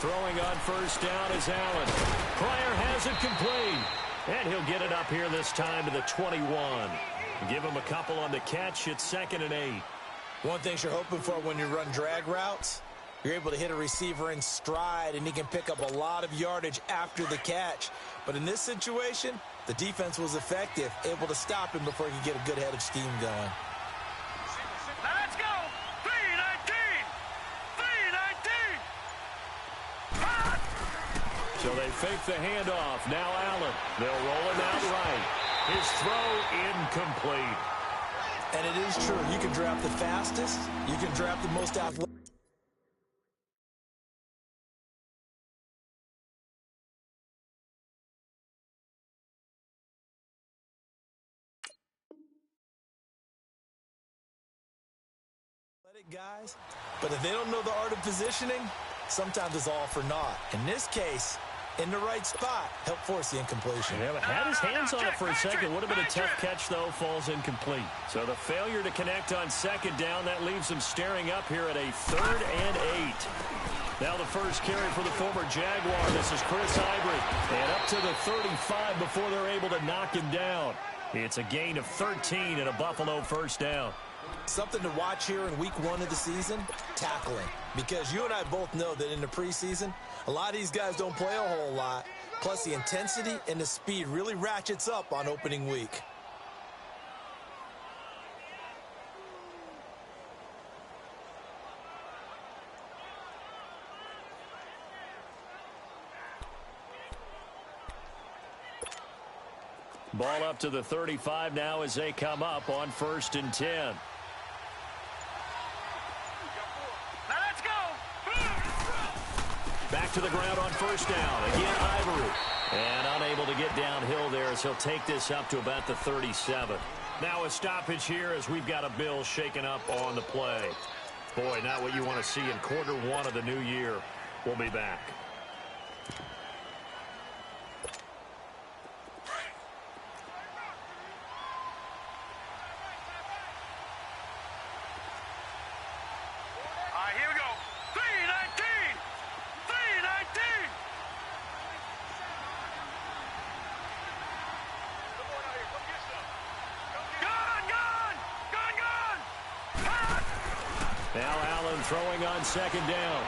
Throwing on first down is Allen. Pryor has it complete. And he'll get it up here this time to the 21. Give him a couple on the catch. It's 2nd and 8. One thing you're hoping for when you run drag routes, you're able to hit a receiver in stride, and he can pick up a lot of yardage after the catch. But in this situation, the defense was effective, able to stop him before he could get a good head of steam going. Let's go! 319! 319! So they fake the handoff. Now Allen. They'll roll him out right. His throw incomplete. And it is true. You can draft the fastest. You can draft the most athletic. Guys, but if they don't know the art of positioning, sometimes it's all for naught. In this case, in the right spot, help force the incompletion. Yeah, but had his hands on it for a second. Would have been a tough catch, though. Falls incomplete. So the failure to connect on 2nd down, that leaves them staring up here at a 3rd and 8. Now the first carry for the former Jaguar. This is Chris Ivory. And up to the 35 before they're able to knock him down. It's a gain of 13 and a Buffalo first down. Something to watch here in week 1 of the season, tackling. Because you and I both know that in the preseason, a lot of these guys don't play a whole lot. Plus, the intensity and the speed really ratchets up on opening week. Ball up to the 35 now as they come up on 1st and 10. Back to the ground on first down. Again, Ivory. And unable to get downhill there as he'll take this up to about the 37. Now a stoppage here as we've got a Bill shaken up on the play. Boy, not what you want to see in quarter 1 of the new year. We'll be back. Now Allen throwing on 2nd down.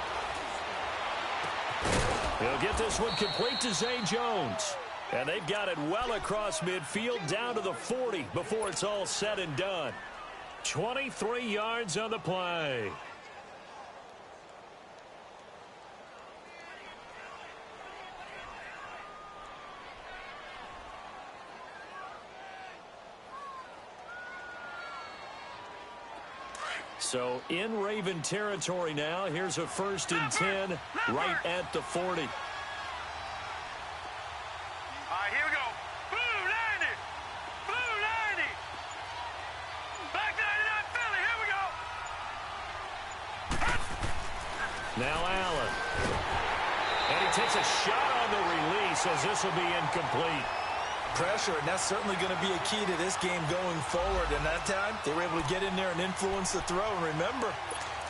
He'll get this one complete to Zay Jones. And they've got it well across midfield down to the 40 before it's all said and done. 23 yards on the play. So in Raven territory now. Here's a 1st and 10 right at the 40. All right, here we go. Blue 90. Blue 90. Back 99 Philly. Here we go. Now Allen. And he takes a shot on the release as this will be incomplete. Pressure, and that's certainly going to be a key to this game going forward. And that time, they were able to get in there and influence the throw. And remember,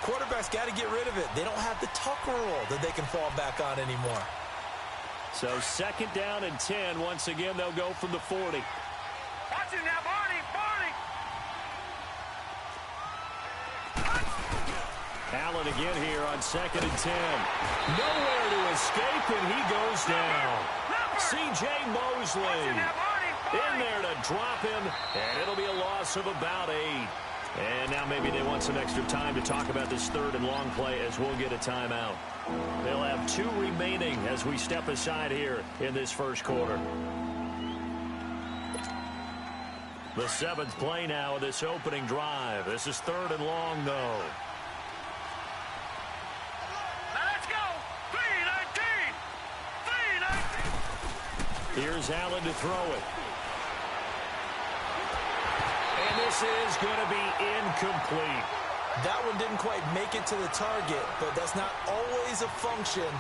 quarterbacks got to get rid of it. They don't have the Tucker rule that they can fall back on anymore. So 2nd down and 10. Once again, they'll go from the 40. Watch it now, Barney. Barney. Allen again here on 2nd and 10. Nowhere to escape, and he goes down. C.J. Mosley in there to drop him, and it'll be a loss of about 8. And now maybe they want some extra time to talk about this 3rd and long play as we'll get a timeout. They'll have 2 remaining as we step aside here in this first quarter. The 7th play now of this opening drive. This is 3rd and long, though. Here's Allen to throw it. And this is going to be incomplete. That one didn't quite make it to the target, but that's not always a function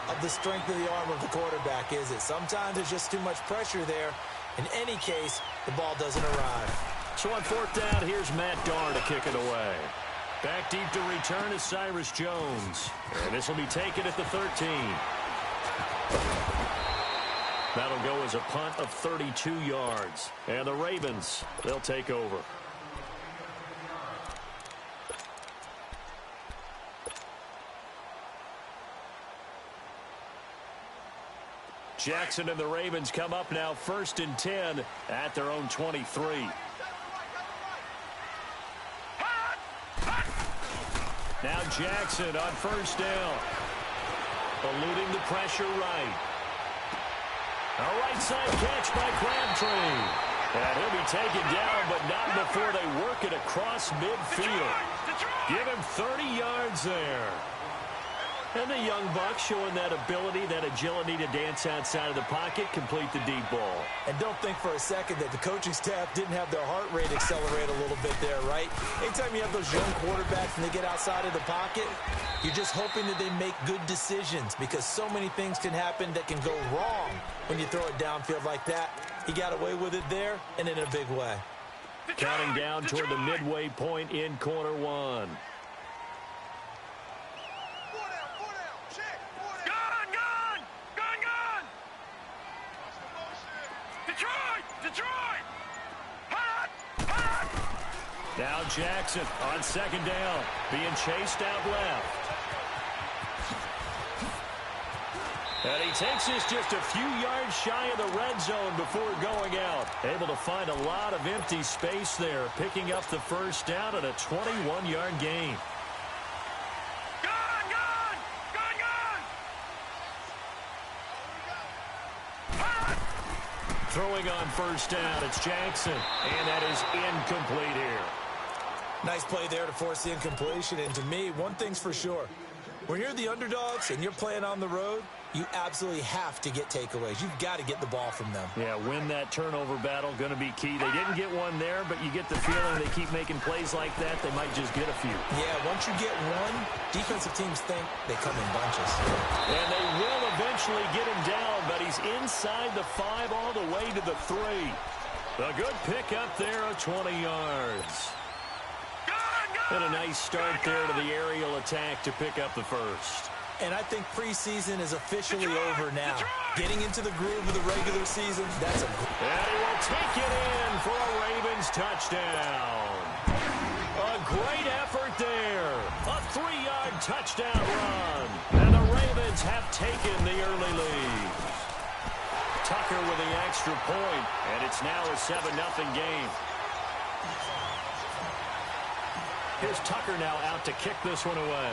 of the strength of the arm of the quarterback, is it? Sometimes there's just too much pressure there. In any case, the ball doesn't arrive. So on 4th down, here's Matt Darr to kick it away. Back deep to return is Cyrus Jones. And this will be taken at the 13. That'll go as a punt of 32 yards. And the Ravens, they'll take over. Jackson and the Ravens come up now 1st and 10 at their own 23. Now Jackson on 1st down. Eluding the pressure right. A right side catch by Crabtree. And he'll be taken down, but not before they work it across midfield. Give him 30 yards there. And the young buck showing that ability, that agility to dance outside of the pocket, complete the deep ball. And don't think for a second that the coaching staff didn't have their heart rate accelerate a little bit there, right? Anytime you have those young quarterbacks and they get outside of the pocket, you're just hoping that they make good decisions because so many things can happen that can go wrong when you throw it downfield like that. He got away with it there and in a big way. Counting down toward the midway point in quarter one. Now Jackson on 2nd down, being chased out left. And he takes this just a few yards shy of the red zone before going out. Able to find a lot of empty space there, picking up the 1st down at a 21-yard gain. Throwing on 1st down, it's Jackson, and that is incomplete here. Nice play there to force the incompletion, and to me, one thing's for sure. When you're the underdogs and you're playing on the road, you absolutely have to get takeaways. You've got to get the ball from them. Yeah, win that turnover battle, going to be key. They didn't get one there, but you get the feeling they keep making plays like that, they might just get a few. Yeah, once you get one, defensive teams think they come in bunches. And they will eventually get him down, but he's inside the 5 all the way to the 3. A good pickup there of 20 yards. And a nice start there to the aerial attack to pick up the 1st. And I think preseason is officially over now. Getting into the groove of the regular season, that's a... And he will take it in for a Ravens touchdown. A great effort there. A 3-yard touchdown run. And the Ravens have taken the early lead. Tucker with the extra point, and it's now a 7-0 game. Here's Tucker now out to kick this one away.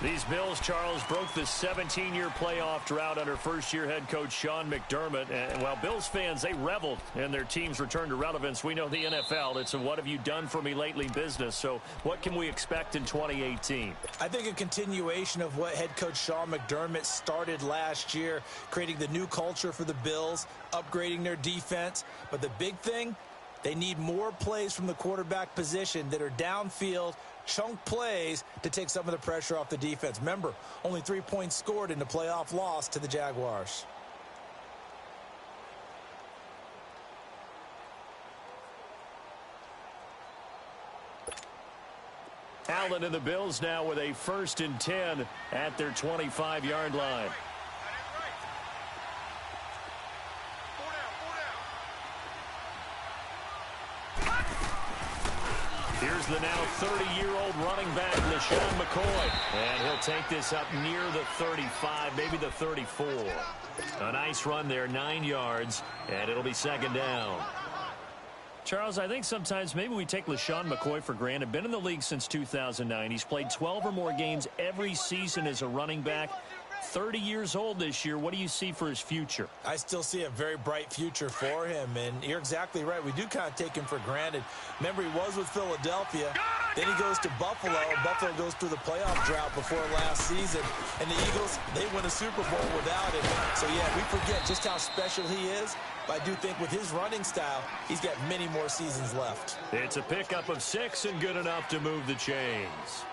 These Bills, Charles, broke the 17-year playoff drought under first-year head coach Sean McDermott. And while Bills fans, they reveled in their team's return to relevance. We know the NFL, it's a what have you done for me lately business. So what can we expect in 2018? I think a continuation of what head coach Sean McDermott started last year, creating the new culture for the Bills, upgrading their defense. But the big thing, they need more plays from the quarterback position that are downfield, chunk plays to take some of the pressure off the defense. Remember, only 3 points scored in the playoff loss to the Jaguars. Allen and the Bills now with a 1st and 10 at their 25-yard line. Here's the now 30-year-old running back, LeSean McCoy. And he'll take this up near the 35, maybe the 34. A nice run there, 9 yards, and it'll be 2nd down. Charles, I think sometimes maybe we take LeSean McCoy for granted. Been in the league since 2009. He's played 12 or more games every season as a running back. 30 years old this year. What do you see for his future? I still see a very bright future for him, and you're exactly right. We do kind of take him for granted. Remember, he was with Philadelphia. Then he goes to Buffalo. Buffalo goes through the playoff drought before last season. And the Eagles, they win a Super Bowl without him. So, yeah, we forget just how special he is. But I do think with his running style, he's got many more seasons left. It's a pickup of 6 and good enough to move the chains.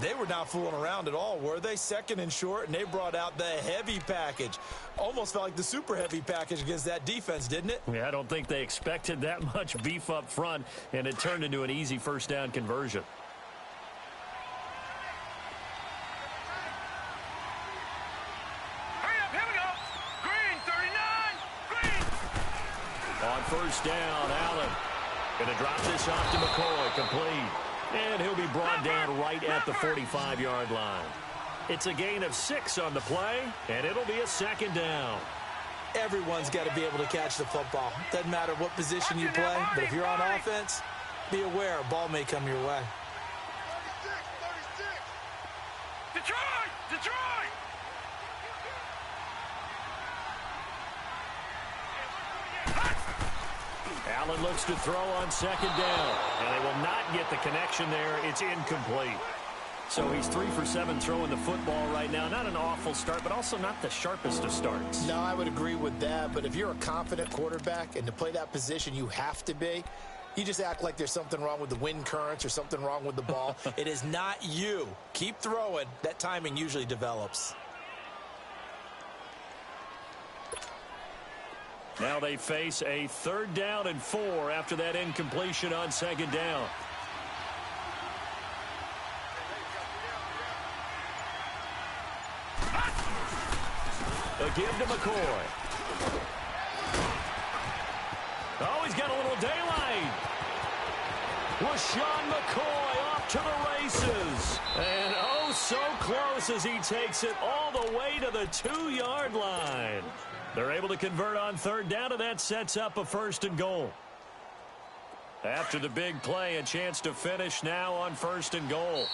They were not fooling around at all, were they? Second and short, and they brought out the heavy package. Almost felt like the super heavy package against that defense, didn't it? Yeah, I don't think they expected that much beef up front, and it turned into an easy first down conversion. Hurry up, here we go. Green, 39, green. On first down, Allen going to drop this off to McCoy, complete. And he'll be brought down right at the 45-yard line. It's a gain of 6 on the play, and it'll be a second down. Everyone's got to be able to catch the football. Doesn't matter what position you play, but if you're on offense, be aware a ball may come your way. 36. Detroit! Detroit! Allen looks to throw on second down, and they will not get the connection there. It's incomplete. So he's 3 for 7 throwing the football right now. Not an awful start, but also not the sharpest of starts. No, I would agree with that. But if you're a confident quarterback and to play that position you have to be, you just act like there's something wrong with the wind currents or something wrong with the ball. It is not you. Keep throwing. That timing usually develops. Now they face a 3rd down and 4 after that incompletion on second down. A give to McCoy. Oh, he's got a little daylight. LaShawn McCoy off to the races. And oh, so close as he takes it all the way to the 2-yard line. They're able to convert on 3rd down, and that sets up a 1st and goal. After the big play, a chance to finish now on 1st and goal.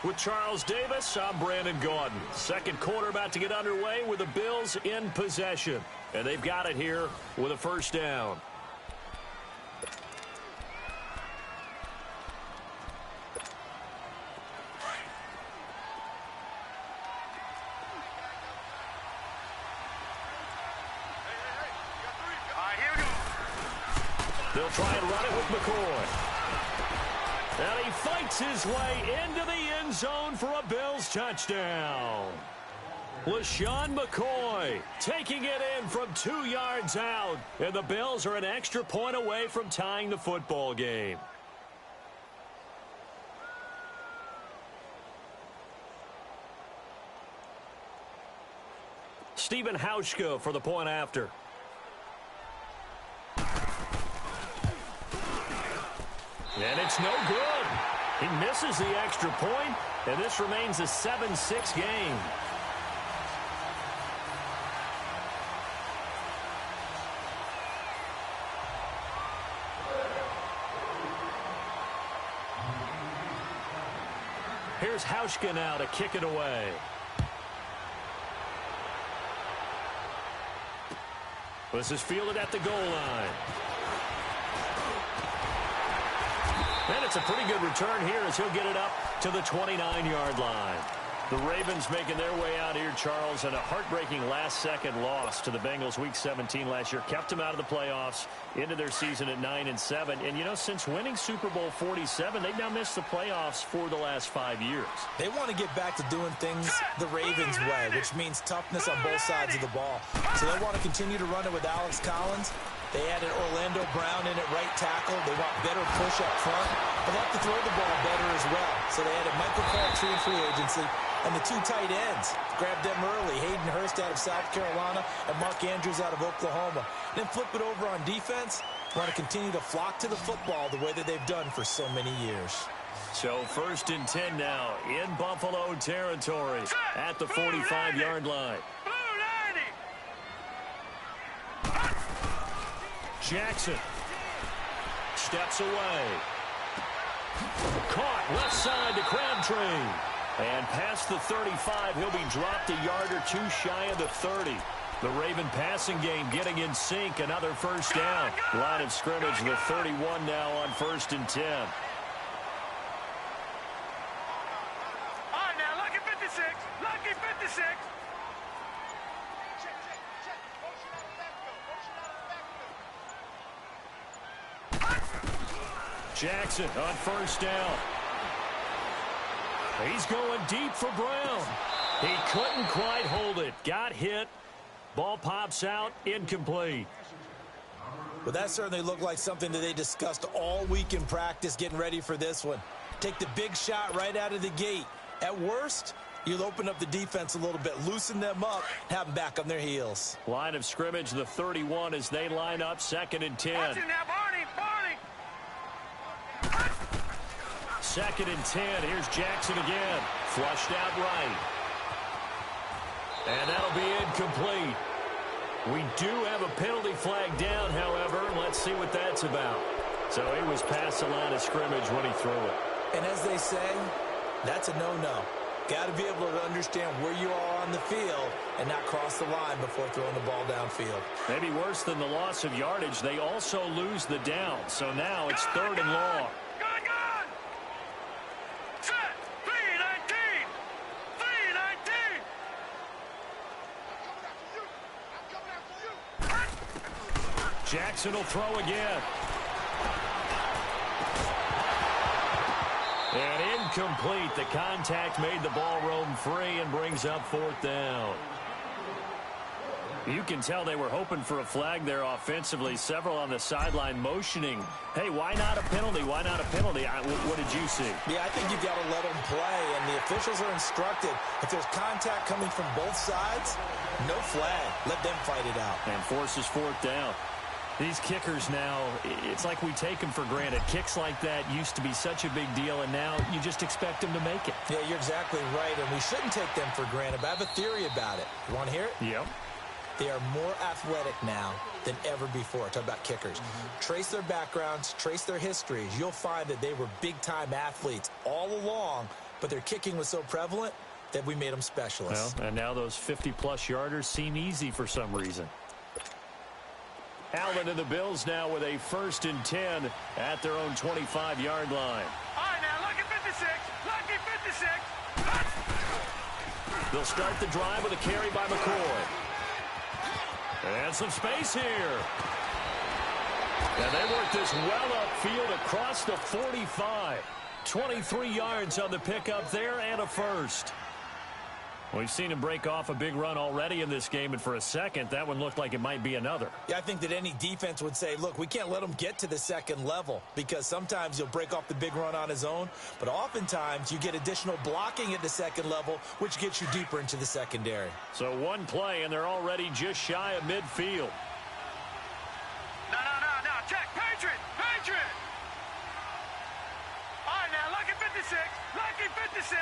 With Charles Davis, I'm Brandon Gaudin. Second quarter about to get underway with the Bills in possession. And they've got it here with a 1st down. They'll try and run it with McCoy. And he fights his way into the end zone for a Bills touchdown. LaShawn McCoy taking it in from 2 yards out. And the Bills are an extra point away from tying the football game. Stephen Hauschka for the point after. And it's no good. He misses the extra point, and this remains a 7-6 game. Here's Hauschka now to kick it away. This is fielded at the goal line. And it's a pretty good return here as he'll get it up to the 29-yard line. The Ravens making their way out here, Charles, and a heartbreaking last-second loss to the Bengals Week 17 last year. Kept them out of the playoffs into their season at 9-7. And, you know, since winning Super Bowl 47, they've now missed the playoffs for the last 5 years. They want to get back to doing things the Ravens way, which means toughness on both sides of the ball. So they want to continue to run it with Alex Collins. They added Orlando Brown in at right tackle. They want better push up front. They like to throw the ball better as well. So they added Michael Crabtree in free agency. And the 2 tight ends, grabbed them early. Hayden Hurst out of South Carolina and Mark Andrews out of Oklahoma. Then flip it over on defense. Want to continue to flock to the football the way that they've done for so many years. So 1st and 10 now in Buffalo territory at the 45-yard line. Jackson steps away. Caught left side to Crabtree. And past the 35, he'll be dropped a yard or 2 shy of the 30. The Raven passing game getting in sync. Another 1st down. Line of scrimmage, the 31 now on 1st and 10. All right, now, lucky 56. Lucky 56. Jackson on 1st down. He's going deep for Brown. He couldn't quite hold it. Got hit. Ball pops out. Incomplete. Well, that certainly looked like something that they discussed all week in practice getting ready for this one. Take the big shot right out of the gate. At worst, you'll open up the defense a little bit, loosen them up, have them back on their heels. Line of scrimmage, the 31 as they line up, 2nd and 10. Watch it now, Barney. 2nd and 10. Here's Jackson again. Flushed out right. And that'll be incomplete. We do have a penalty flag down, however. Let's see what that's about. So he was past the line of scrimmage when he threw it. And as they say, that's a no-no. Got to be able to understand where you are on the field and not cross the line before throwing the ball downfield. Maybe worse than the loss of yardage, they also lose the down. So now it's 3rd and long. Good. Set. 3-19. 3-19. Jackson will throw again. And incomplete. The contact made the ball roam free and brings up 4th down. You can tell they were hoping for a flag there offensively. Several on the sideline motioning. Hey, why not a penalty? Why not a penalty? What did you see? Yeah, I think you've got to let them play, and the officials are instructed. If there's contact coming from both sides, no flag. Let them fight it out. And forces 4th down. These kickers now, it's like we take them for granted. Kicks like that used to be such a big deal, and now you just expect them to make it. Yeah, you're exactly right, and we shouldn't take them for granted, but I have a theory about it. You want to hear it? Yep. They are more athletic now than ever before. Talk about kickers. Trace their backgrounds, trace their histories. You'll find that they were big-time athletes all along, but their kicking was so prevalent that we made them specialists. Well, and now those 50-plus yarders seem easy for some reason. Allen and the Bills now with a 1st and 10 at their own 25-yard line. All right, now, lucky 56. Lucky 56. They'll start the drive with a carry by McCoy. And some space here. And they work this well upfield across the 45. 23 yards on the pickup there and a first. We've seen him break off a big run already in this game, and for a second, that one looked like it might be another. Yeah, I think that any defense would say, look, we can't let him get to the second level because sometimes he'll break off the big run on his own, but oftentimes you get additional blocking at the second level, which gets you deeper into the secondary. So one play, and they're already just shy of midfield. No. Check. Patriot. All right, now, lucky 56. Lucky 56.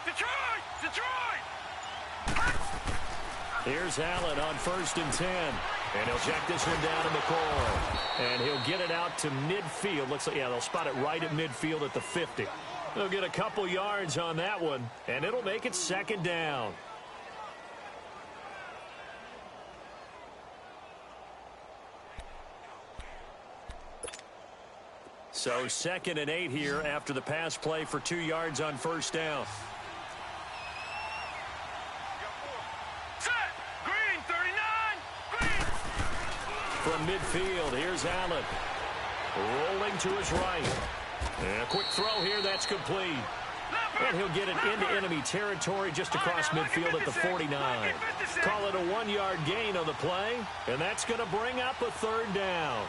Detroit! Here's Allen on 1st and 10. And he'll check this one down to McCoy. And he'll get it out to midfield. Looks like, yeah, they'll spot it right at midfield at the 50. They'll get a couple yards on that one, and it'll make it 2nd down. So 2nd and 8 here after the pass play for 2 yards on 1st down. From midfield, here's Allen. Rolling to his right. And a quick throw here, that's complete. And he'll get it into enemy territory just across midfield at the 49. Call it a 1-yard gain on the play, and that's going to bring up a 3rd down.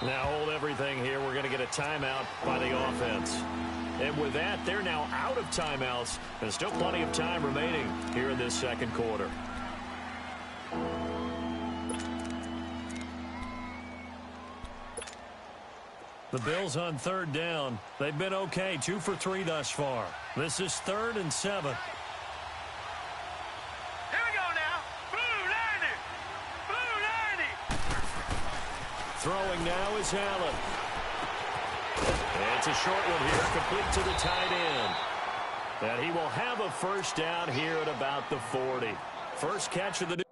Now hold everything here. We're going to get a timeout by the offense. And with that, they're now out of timeouts. There's still plenty of time remaining here in this 2nd quarter. The Bills on 3rd down. They've been okay, 2 for 3 thus far. This is 3rd and 7. Here we go now. Blue 90. Throwing now is Allen. It's a short one here, complete to the tight end. And he will have a 1st down here at about the 40. First catch of the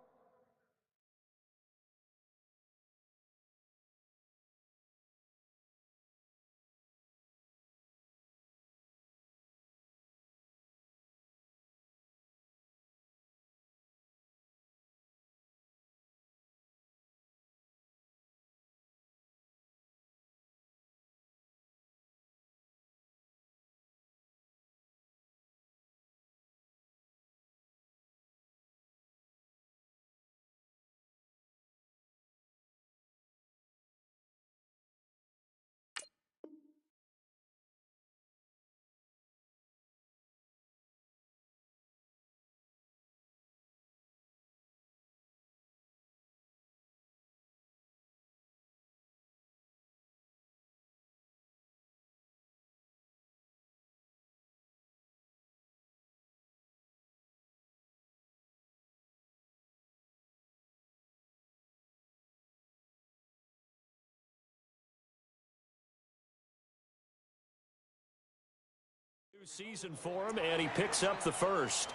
Season for him, and he picks up the first.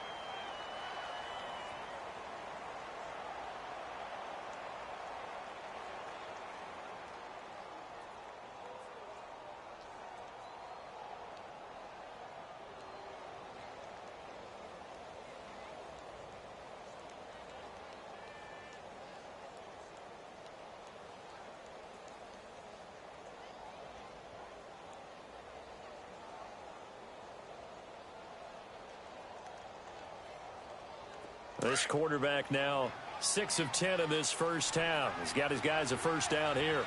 This quarterback now 6 of 10 in this first half. He's got his guys a first down here.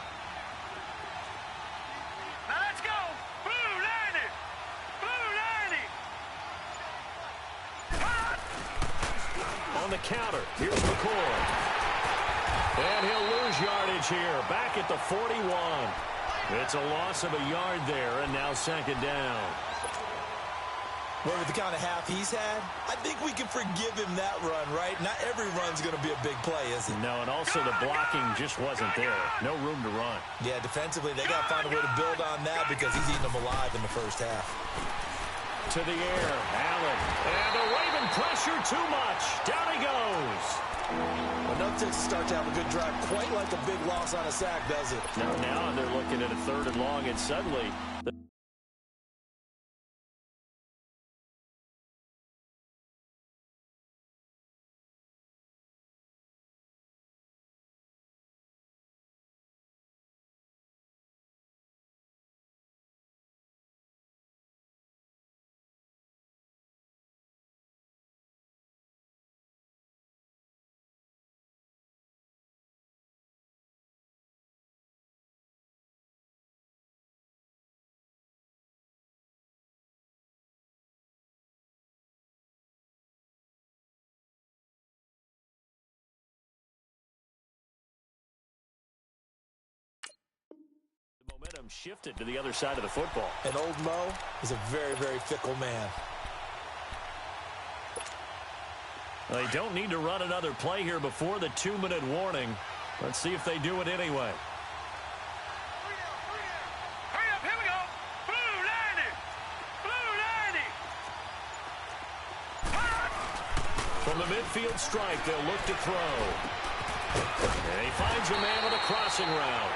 Now let's go. Blue 90. Blue 90. On the counter, here's McCoy. And he'll lose yardage here. Back at the 41. It's a loss of a yard there, and now second down. Well, with the kind of half he's had, I think we can forgive him that run, right? Not every run's going to be a big play, is it? No, and also the blocking just wasn't there. No room to run. Yeah, defensively, they got to find a way to build on that because he's eating them alive in the first half. To the air, Allen. And the Raven pressure too much. Down he goes. Enough to start to have a good drive, quite like a big loss on a sack, does it? Now they're looking at a 3rd and long, and suddenly momentum shifted to the other side of the football. And old Mo is a very, very fickle man. They don't need to run another play here before the 2-minute warning. Let's see if they do it anyway. Hurry up, here we go. Blue 90. Blue 90. From the midfield strike, they'll look to throw. And he finds a man with a crossing route.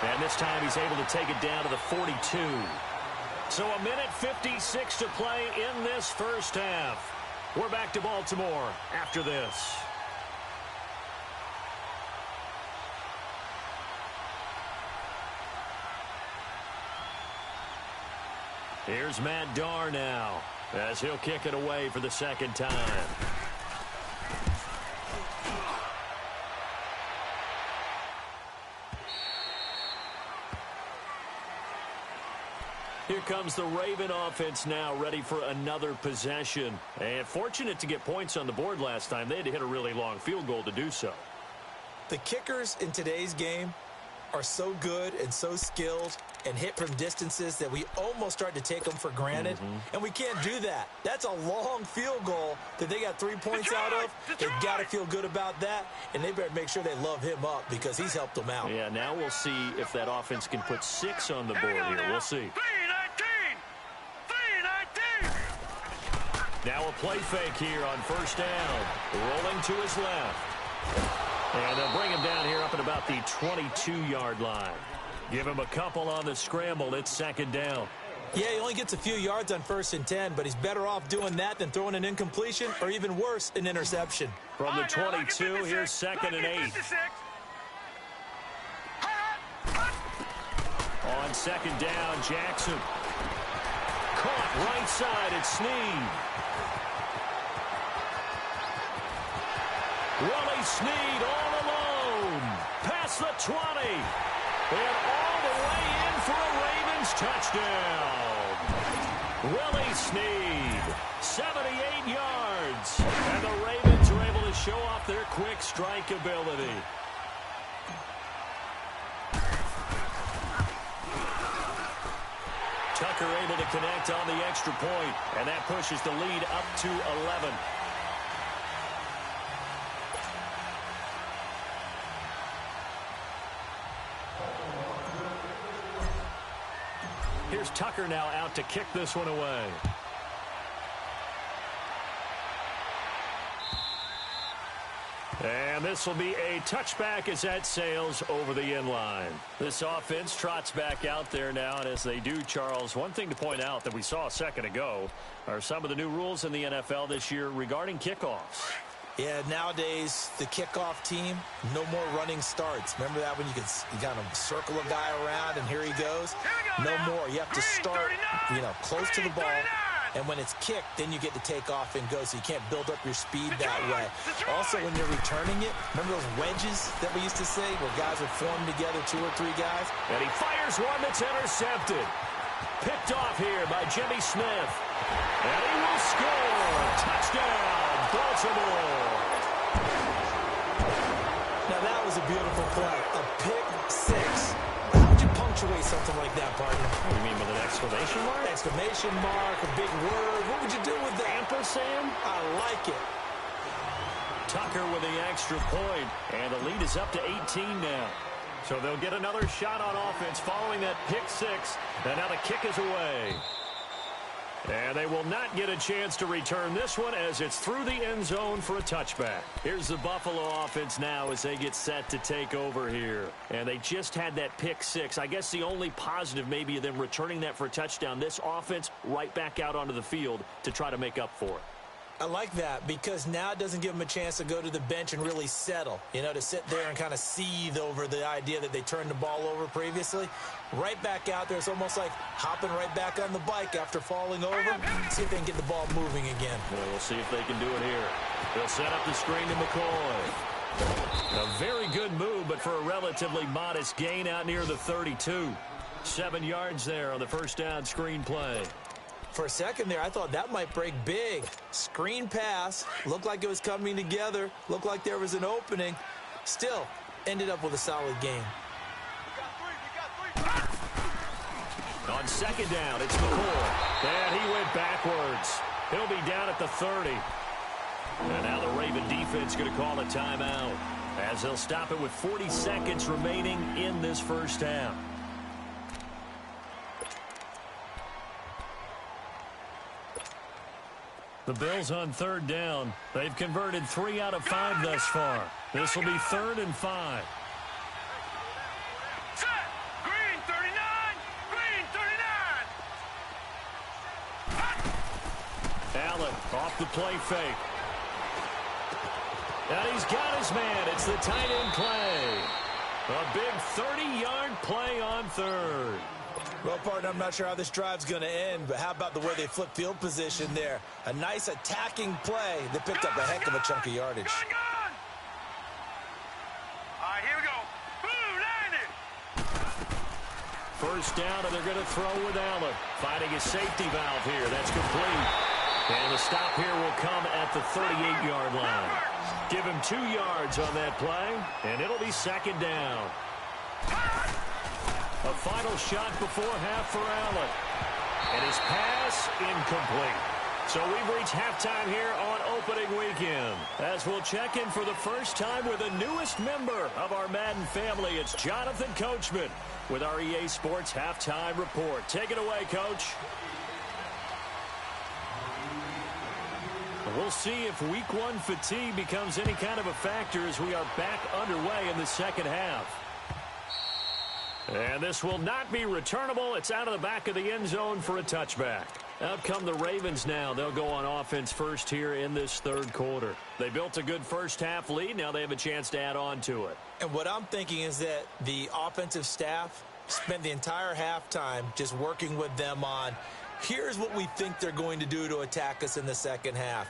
And this time he's able to take it down to the 42. So a minute 56 to play in this first half. We're back to Baltimore after this. Here's Matt Darr now as he'll kick it away for the second time. Here comes the Raven offense now, ready for another possession. And fortunate to get points on the board last time. They had to hit a really long field goal to do so. The kickers in today's game are so good and so skilled and hit from distances that we almost start to take them for granted. And we can't do that. That's a long field goal that they got 3 points out of. They've got to feel good about that, and they better make sure they love him up because he's helped them out. Yeah, now we'll see if that offense can put 6 on the board here. We'll see. 319. Now a play fake here on first down. Rolling to his left. And they'll bring him down here up at about the 22-yard line. Give him a couple on the scramble. It's second down. Yeah, he only gets a few yards on 1st and 10, but he's better off doing that than throwing an incompletion or even worse, an interception. From the 22, here's 2nd and 8. On second down, Jackson. Caught right side at Snead. Willie Snead all alone. Past the 20. And all the way in for a Ravens touchdown. Willie Snead, 78 yards. And the Ravens are able to show off their quick strike ability. Tucker able to connect on the extra point, and that pushes the lead up to 11. Here's Tucker now out to kick this one away. And this will be a touchback as that sails over the end line. This offense trots back out there now, and as they do, Charles, one thing to point out that we saw a second ago are some of the new rules in the NFL this year regarding kickoffs. Yeah, nowadays, the kickoff team, no more running starts. Remember that when you kind of circle a guy around and here he goes? No more. You have to start, close to the ball. And when it's kicked, then you get to take off and go, so you can't build up your speed that way. Also, when you're returning it, remember those wedges that we used to say where guys would form together, 2 or 3 guys? And he fires one that's intercepted. Picked off here by Jimmy Smith. And he will score. Touchdown, Baltimore. Now, that was a beautiful play. A pick 6. How would you punctuate something like that, partner? What do you mean, with an exclamation mark? Exclamation mark, a big word. What would you do with that? Ampersand? I like it. Tucker with the extra point, and the lead is up to 18 now. So they'll get another shot on offense following that pick 6, and now the kick is away. And they will not get a chance to return this one as it's through the end zone for a touchback. Here's the Buffalo offense now as they get set to take over here. And they just had that pick 6. I guess the only positive maybe of them returning that for a touchdown. This offense right back out onto the field to try to make up for it. I like that because now it doesn't give them a chance to go to the bench and really settle, to sit there and kind of seethe over the idea that they turned the ball over previously. Right back out there, it's almost like hopping right back on the bike after falling over. See if they can get the ball moving again. Well, we'll see if they can do it here. They'll set up the screen to McCoy. A very good move, but for a relatively modest gain out near the 32. 7 yards there on the first down screen play. For a second there, I thought that might break big. Screen pass. Looked like it was coming together. Looked like there was an opening. Still, ended up with a solid game. On second down, it's McCoy. And he went backwards. He'll be down at the 30. And now the Raven defense going to call a timeout as they'll stop it with 40 seconds remaining in this first half. The Bills on third down. They've converted 3 out of 5 thus far. This will be 3rd and 5. Set. Green 39. Green 39. Allen off the play fake. And he's got his man. It's the tight end play. A big 30-yard play on third. Well, partner, I'm not sure how this drive's going to end, but how about the way they flip field position there? A nice attacking play that picked up a heck of a chunk of yardage. Gun. All right, here we go. Blue 90. First down, and they're going to throw with Allen. Finding his safety valve here. That's complete. And the stop here will come at the 38-yard line. Give him 2 yards on that play, and it'll be second down. A final shot before half for Allen. And his pass incomplete. So we've reached halftime here on opening weekend. As we'll check in for the first time with the newest member of our Madden family, it's Jonathan Coachman with our EA Sports Halftime Report. Take it away, Coach. We'll see if Week 1 fatigue becomes any kind of a factor as we are back underway in the second half. And this will not be returnable. It's out of the back of the end zone for a touchback. Out come the Ravens now. They'll go on offense first here in this third quarter. They built a good first half lead. Now they have a chance to add on to it. And what I'm thinking is that the offensive staff spent the entire halftime just working with them on, here's what we think they're going to do to attack us in the second half.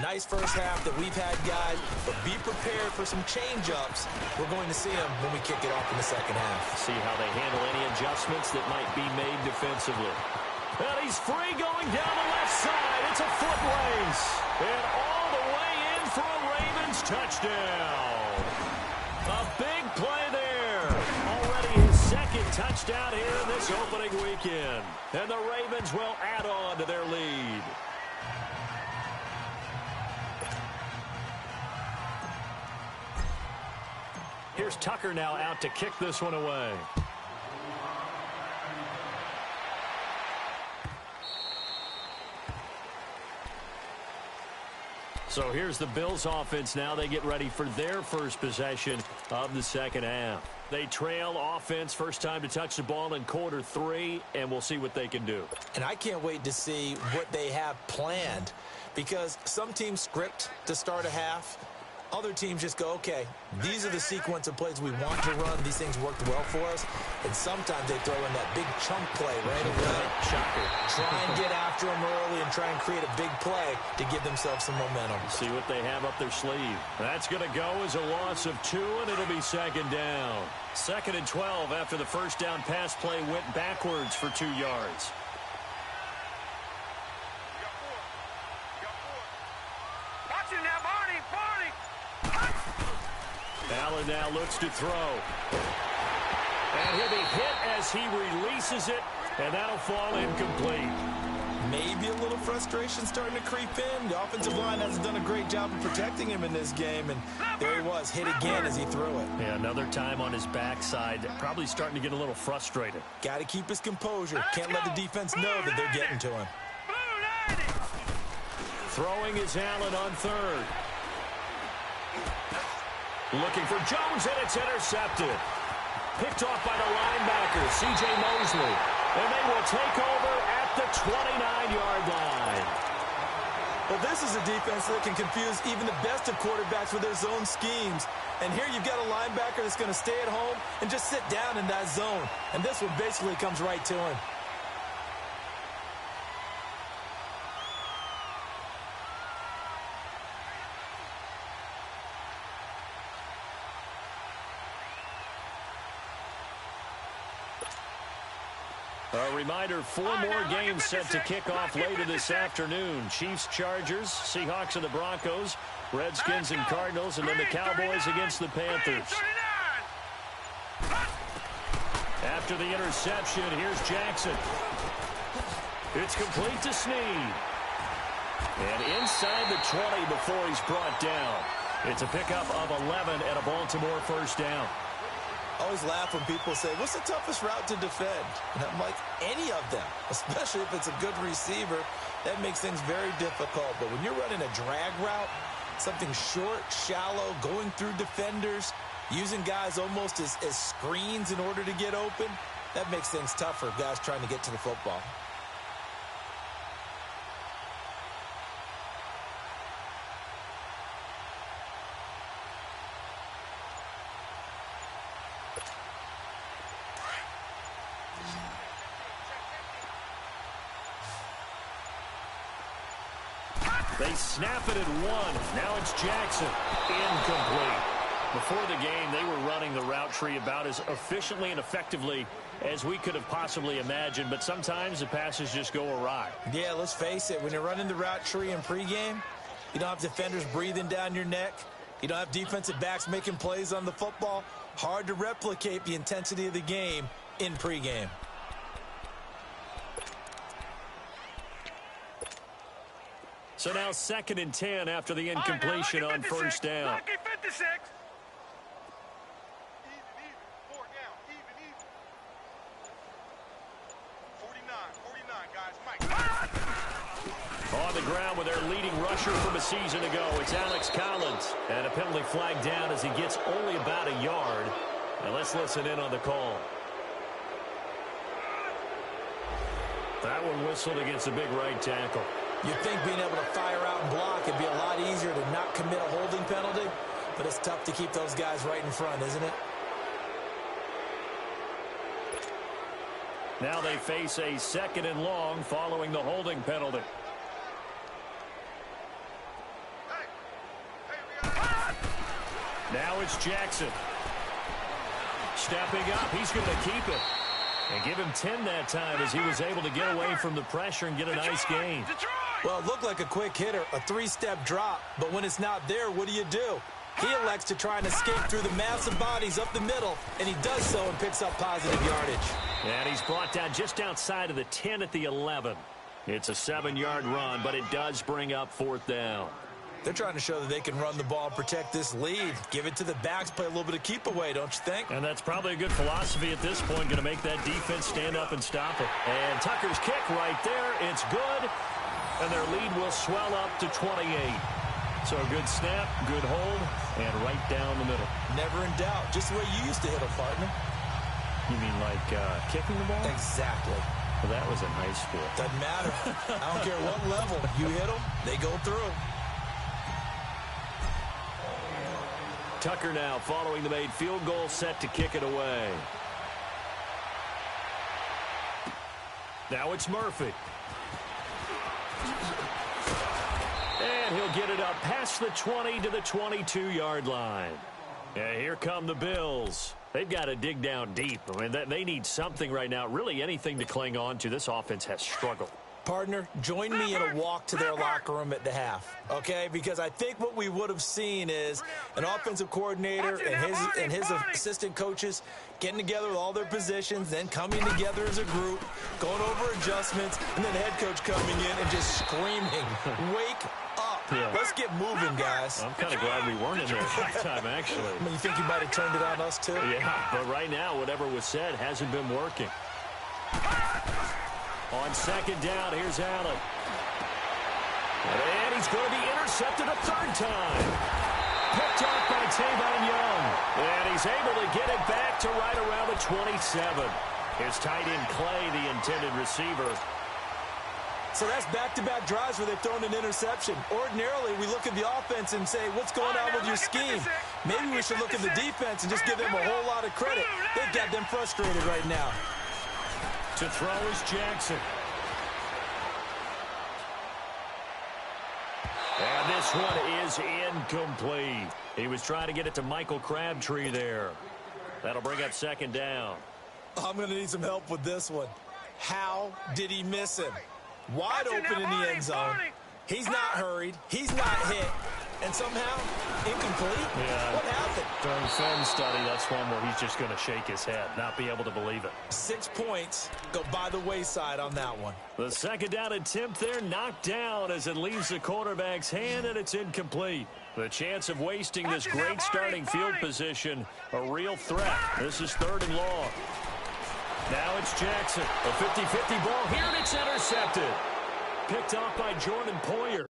Nice first half that we've had, guys, but be prepared for some change-ups. We're going to see them when we kick it off in the second half. See how they handle any adjustments that might be made defensively. And he's free going down the left side. It's a foot race. And all the way in for a Ravens touchdown. A big play there. Already his second touchdown here in this opening weekend. And the Ravens will add on to their lead. Here's Tucker now out to kick this one away. So here's the Bills offense now. They get ready for their first possession of the second half. They trail offense, first time to touch the ball in quarter 3, and we'll see what they can do. And I can't wait to see what they have planned, because some teams script to start a half. Other teams just go, okay, these are the sequence of plays we want to run. These things worked well for us. And sometimes they throw in that big chunk play right away. Shocker. Try and get after them early and try and create a big play to give themselves some momentum. See what they have up their sleeve. That's going to go as a loss of 2, and it'll be second down. 2nd and 12 after the first down pass play went backwards for 2 yards. Watch it now, Barney. Allen now looks to throw. And he'll be hit as he releases it, and that'll fall incomplete. Maybe a little frustration starting to creep in. The offensive line hasn't done a great job of protecting him in this game, and there he was, hit again as he threw it. Yeah, another time on his backside, probably starting to get a little frustrated. Got to keep his composure. Can't let the defense know that they're getting to him. Throwing is Allen on 3rd. Looking for Jones, and it's intercepted. Picked off by the linebacker, C.J. Mosley. And they will take over at the 29-yard line. Well, this is a defense that can confuse even the best of quarterbacks with their zone schemes. And here you've got a linebacker that's going to stay at home and just sit down in that zone. And this one basically comes right to him. A reminder, 4 more games set to kick off later this afternoon. Chiefs, Chargers, Seahawks and the Broncos, Redskins and Cardinals, and then the Cowboys against the Panthers. After the interception, here's Jackson. It's complete to Snead. And inside the 20 before he's brought down. It's a pickup of 11 and a Baltimore first down. I always laugh when people say, what's the toughest route to defend? And I'm like, any of them, especially if it's a good receiver. That makes things very difficult. But when you're running a drag route, something short, shallow, going through defenders, using guys almost as screens in order to get open, that makes things tougher, guys trying to get to the football. They snap it at 1. Now it's Jackson. Incomplete. Before the game, they were running the route tree about as efficiently and effectively as we could have possibly imagined, but sometimes the passes just go awry. Yeah, let's face it. When you're running the route tree in pregame, you don't have defenders breathing down your neck. You don't have defensive backs making plays on the football. Hard to replicate the intensity of the game in pregame. So now 2nd and 10 after the incompletion on first down. Lucky 56. Even. 4 down. Even. 49, guys. Mike. On the ground with their leading rusher from a season ago, it's Alex Collins. And a penalty flag down as he gets only about a yard. Now let's listen in on the call. That one whistled against the big right tackle. You'd think being able to fire out and block would be a lot easier to not commit a holding penalty, but it's tough to keep those guys right in front, isn't it? Now they face a 2nd and long following the holding penalty. Now it's Jackson. Stepping up, he's going to keep it. And give him 10 that time as he was able to get away from the pressure and get a nice gain. Well, it looked like a quick hitter, a 3-step drop, but when it's not there, what do? He elects to try and escape through the massive bodies up the middle, and he does so and picks up positive yardage. And he's brought down just outside of the 10 at the 11. It's a 7-yard run, but it does bring up 4th down. They're trying to show that they can run the ball and protect this lead. Give it to the backs, play a little bit of keep away, don't you think? And that's probably a good philosophy at this point, going to make that defense stand up and stop it. And Tucker's kick right there, it's good. And their lead will swell up to 28. So a good snap, good hold, and right down the middle. Never in doubt. Just the way you used to hit them, partner. You mean like kicking the ball? Exactly. Well, that was in high school. Doesn't matter. I don't care what level. You hit them, they go through. Tucker now following the made field goal, set to kick it away. Now it's Murphy. And he'll get it up past the 20 to the 22-yard line. Yeah, here come the Bills. They've got to dig down deep. I mean, they need something right now, really anything to cling on to. This offense has struggled. Partner, join me in a walk to their locker room at the half, okay? Because I think what we would have seen is an offensive coordinator and his assistant coaches getting together with all their positions, then coming together as a group, going over adjustments, and then the head coach coming in and just screaming, wake up. Yeah. Let's get moving, guys. I'm kind of glad we weren't in there at that time, actually. I mean, you think you might have turned it on us, too? Yeah, but right now, whatever was said hasn't been working. On second down, here's Allen. And he's going to be intercepted a third time. Picked off by Tavon Young. And he's able to get it back to right around the 27. Here's tight end Clay, the intended receiver. So that's back-to-back drives where they've thrown an interception. Ordinarily, we look at the offense and say, what's going on with your scheme? Maybe we should look at the defense and just give them a whole lot of credit. They've got them frustrated right now. To throw is Jackson. And this one is incomplete. He was trying to get it to Michael Crabtree there. That'll bring up second down. I'm going to need some help with this one. How did he miss him? Wide open in the end zone. He's not hurried. He's not hit. And somehow, incomplete? Yeah. What happened? During film study, that's one where he's just going to shake his head, not be able to believe it. 6 points go by the wayside on that one. The second down attempt there knocked down as it leaves the quarterback's hand, and it's incomplete. The chance of wasting this great starting field position, a real threat. This is third and long. Now it's Jackson. A 50-50 ball here, and it's intercepted. Picked off by Jordan Poyer.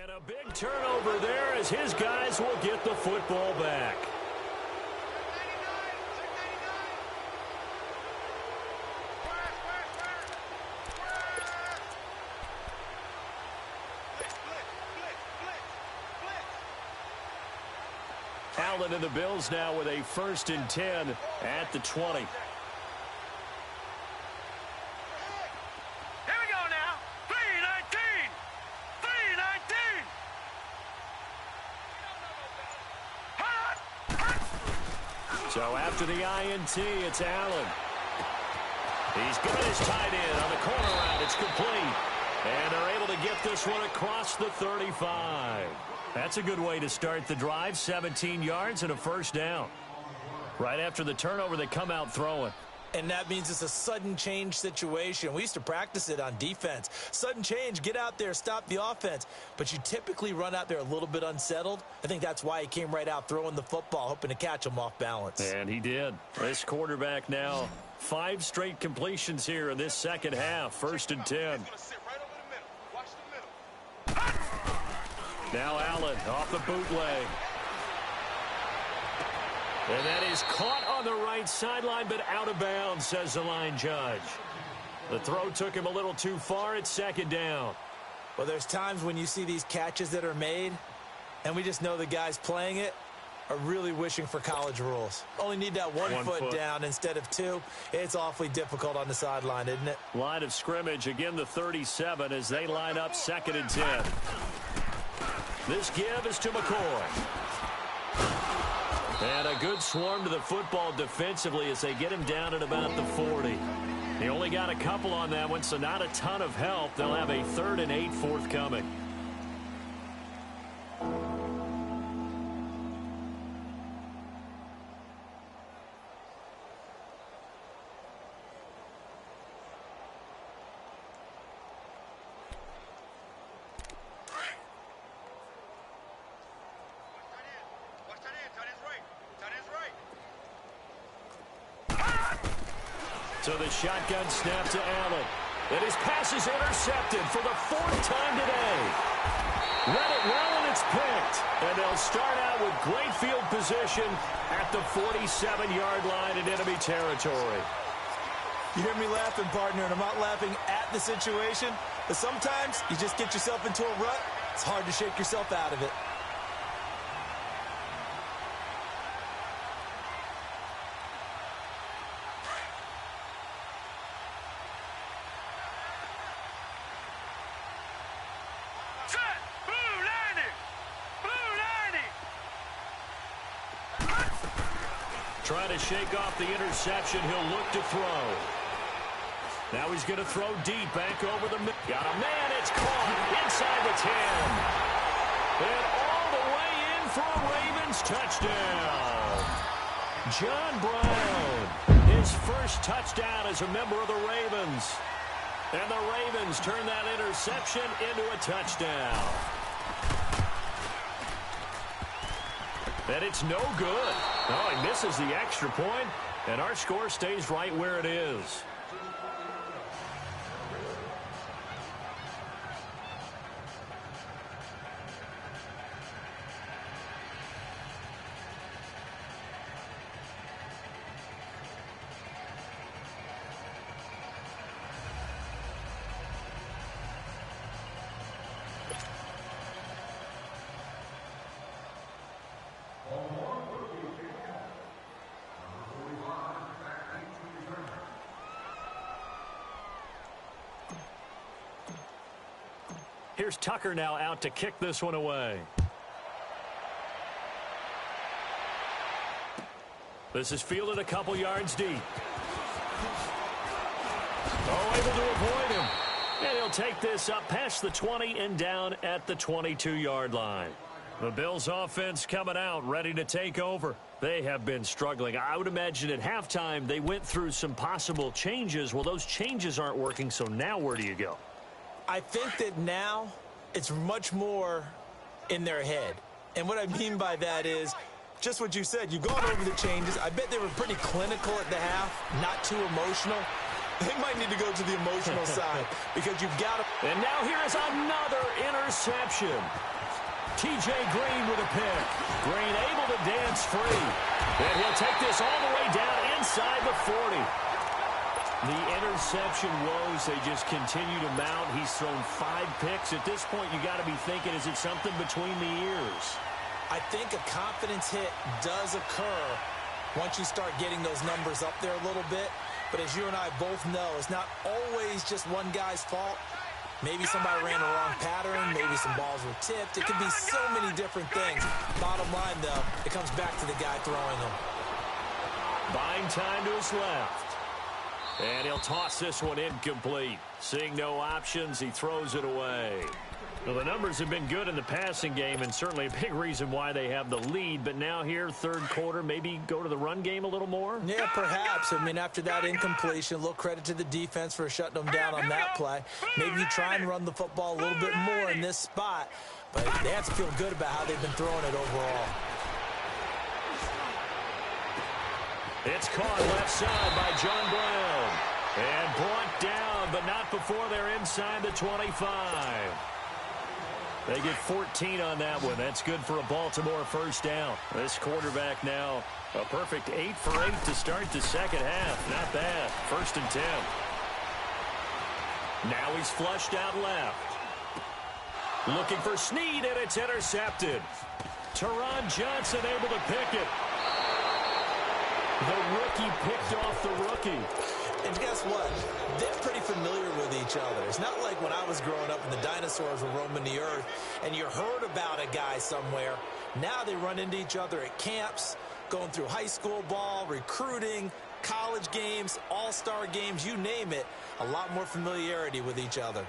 And a big turnover there as his guys will get the football back. Allen and the Bills now with a 1st and 10 at the 20. So after the INT, it's Allen. He's got his tight end on the corner route. It's complete. And they're able to get this one across the 35. That's a good way to start the drive. 17 yards and a 1st down. Right after the turnover, they come out throwing. And that means it's a sudden change situation. We used to practice it on defense. Sudden change, get out there, stop the offense. But you typically run out there a little bit unsettled. I think that's why he came right out throwing the football, hoping to catch him off balance. And he did. This quarterback now, 5 straight completions here in this second half. 1st and 10. Now Allen off the bootleg. And that is caught on the right sideline, but out of bounds, says the line judge. The throw took him a little too far. It's 2nd down. Well, there's times when you see these catches that are made, and we just know the guys playing it are really wishing for college rules. Only need that one foot down instead of 2. It's awfully difficult on the sideline, isn't it? Line of scrimmage, again the 37 as they line up 2nd and 10. This give is to McCoy. And a good swarm to the football defensively as they get him down at about the 40. He only got a couple on that one, so not a ton of help. They'll have a 3rd and 8 forthcoming. So the shotgun snap to Allen. And his pass is intercepted for the 4th time today. Read it well, and it's picked. And they'll start out with great field position at the 47-yard line in enemy territory. You hear me laughing, partner, and I'm not laughing at the situation, but sometimes you just get yourself into a rut. It's hard to shake yourself out of it. Trying to shake off the interception. He'll look to throw. Now he's going to throw deep. Back over the middle. Got a man. It's caught inside the 10. And all the way in for a Ravens touchdown. John Brown. His first touchdown as a member of the Ravens. And the Ravens turn that interception into a touchdown. And it's no good. Oh, he misses the extra point, and our score stays right where it is. Here's Tucker now out to kick this one away. This is fielded a couple yards deep. Oh, able to avoid him. And he'll take this up past the 20 and down at the 22-yard line. The Bills offense coming out, ready to take over. They have been struggling. I would imagine at halftime they went through some possible changes. Well, those changes aren't working, so now where do you go? I think that now it's much more in their head. And what I mean by that is just what you said. You've gone over the changes. I bet they were pretty clinical at the half, not too emotional. They might need to go to the emotional side because you've got to. And now here is another interception. T.J. Green with a pick. Green able to dance free. And he'll take this all the way down inside the 40. The interception woes, they just continue to mount. He's thrown 5 picks. At this point, you got to be thinking, is it something between the ears? I think a confidence hit does occur once you start getting those numbers up there a little bit. But as you and I both know, it's not always just one guy's fault. Maybe somebody ran the wrong pattern. Maybe some balls were tipped. It could be so many different things. Bottom line, though, it comes back to the guy throwing them. Buying time to his left. And he'll toss this one incomplete. Seeing no options, he throws it away. Well, the numbers have been good in the passing game, and certainly a big reason why they have the lead. But now here, third quarter, maybe go to the run game a little more? Yeah, perhaps. I mean, after that incompletion, a little credit to the defense for shutting them down on that play. Maybe you try and run the football a little bit more in this spot. But they have to feel good about how they've been throwing it overall. It's caught left side by John Brown. And brought down, but not before they're inside the 25. They get 14 on that one. That's good for a Baltimore first down. This quarterback now, a perfect 8 for 8 to start the second half. Not bad. 1st and 10. Now he's flushed out left. Looking for Snead, and it's intercepted. Teron Johnson able to pick it. The rookie picked off the rookie. And guess what? They're pretty familiar with each other. It's not like when I was growing up and the dinosaurs were roaming the earth and you heard about a guy somewhere. Now they run into each other at camps, going through high school ball, recruiting, college games, all-star games, you name it. A lot more familiarity with each other.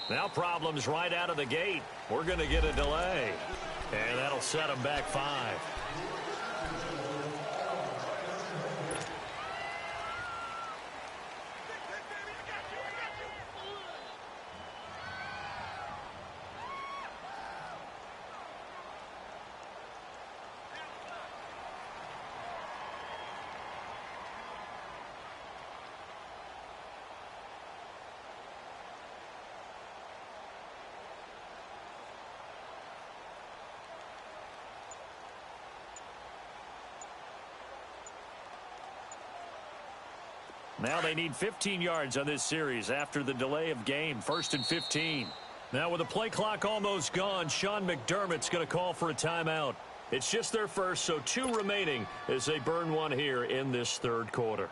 Now problems right out of the gate. We're going to get a delay. And that'll set them back 5. Now they need 15 yards on this series after the delay of game. 1st and 15. Now with the play clock almost gone, Sean McDermott's going to call for a timeout. It's just their first, so 2 remaining as they burn one here in this 3rd quarter.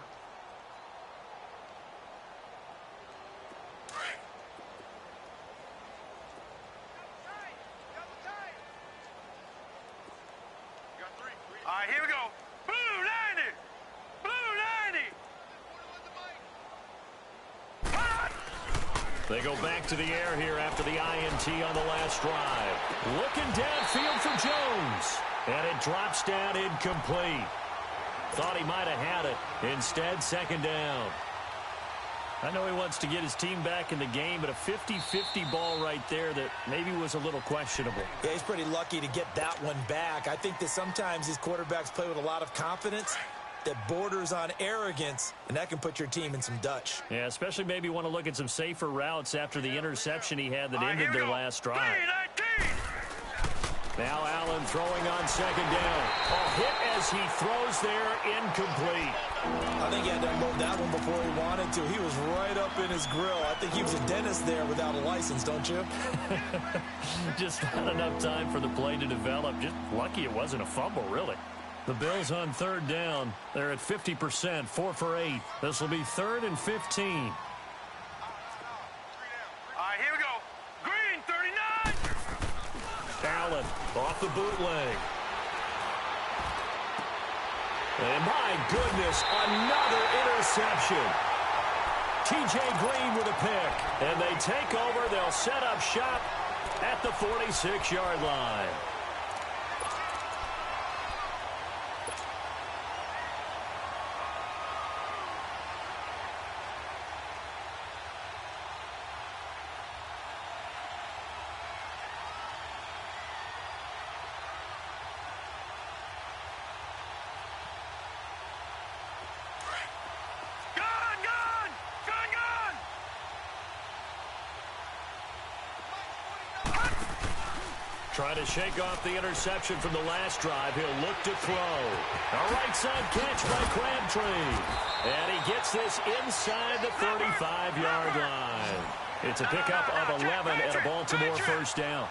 All right, here we go. Blue 90. Blue 90. They go back to the air here after the INT on the last drive. Looking downfield for Jones. And it drops down incomplete. Thought he might have had it. Instead, 2nd down. I know he wants to get his team back in the game, but a 50-50 ball right there that maybe was a little questionable. Yeah, he's pretty lucky to get that one back. I think that sometimes these quarterbacks play with a lot of confidence that borders on arrogance, and that can put your team in some Dutch. Yeah, especially maybe want to look at some safer routes after the interception he had that ended their last drive. Now Allen throwing on 2nd down. A hit as he throws there, incomplete. I think he had to unload that one before he wanted to. He was right up in his grill. I think he was a dentist there without a license, don't you? Just not enough time for the play to develop. Just lucky it wasn't a fumble, really. The Bills on 3rd down. They're at 50%, 4 for 8. This will be 3rd and 15. All right, here we go. Green 39. Allen off the bootleg. And my goodness, another interception. T.J. Green with a pick. And they take over. They'll set up shop at the 46-yard line. Trying to shake off the interception from the last drive. He'll look to throw. A right side catch by Crabtree. And he gets this inside the 35-yard line. It's a pickup of 11 and a Baltimore 1st down.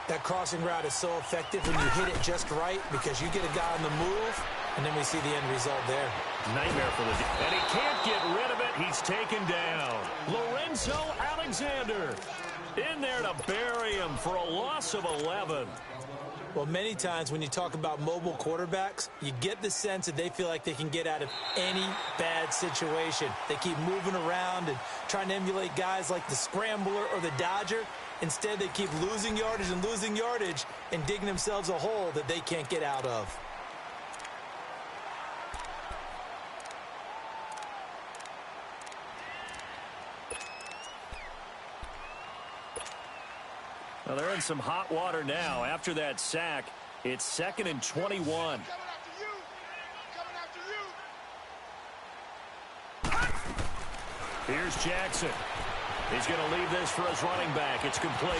That crossing route is so effective when you hit it just right because you get a guy on the move, and then we see the end result there. Nightmare for the and he can't get rid of it. He's taken down. Lorenzo Alexander in there to bury him for a loss of 11. Well, many times when you talk about mobile quarterbacks, you get the sense that they feel like they can get out of any bad situation. They keep moving around and trying to emulate guys like the Scrambler or the Dodger. Instead, they keep losing yardage and digging themselves a hole that they can't get out of. Well, they're in some hot water now. After that sack, it's 2nd and 21. Here's Jackson. He's going to leave this for his running back. It's complete.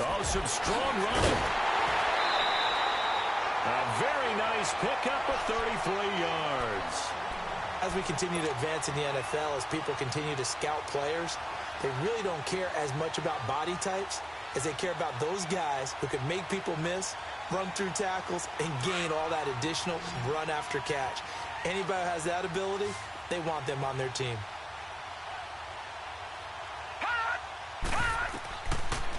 Oh, some strong running. A very nice pickup of 33 yards. As we continue to advance in the NFL, as people continue to scout players, they really don't care as much about body types as they care about those guys who can make people miss, run through tackles, and gain all that additional run after catch. Anybody who has that ability, they want them on their team.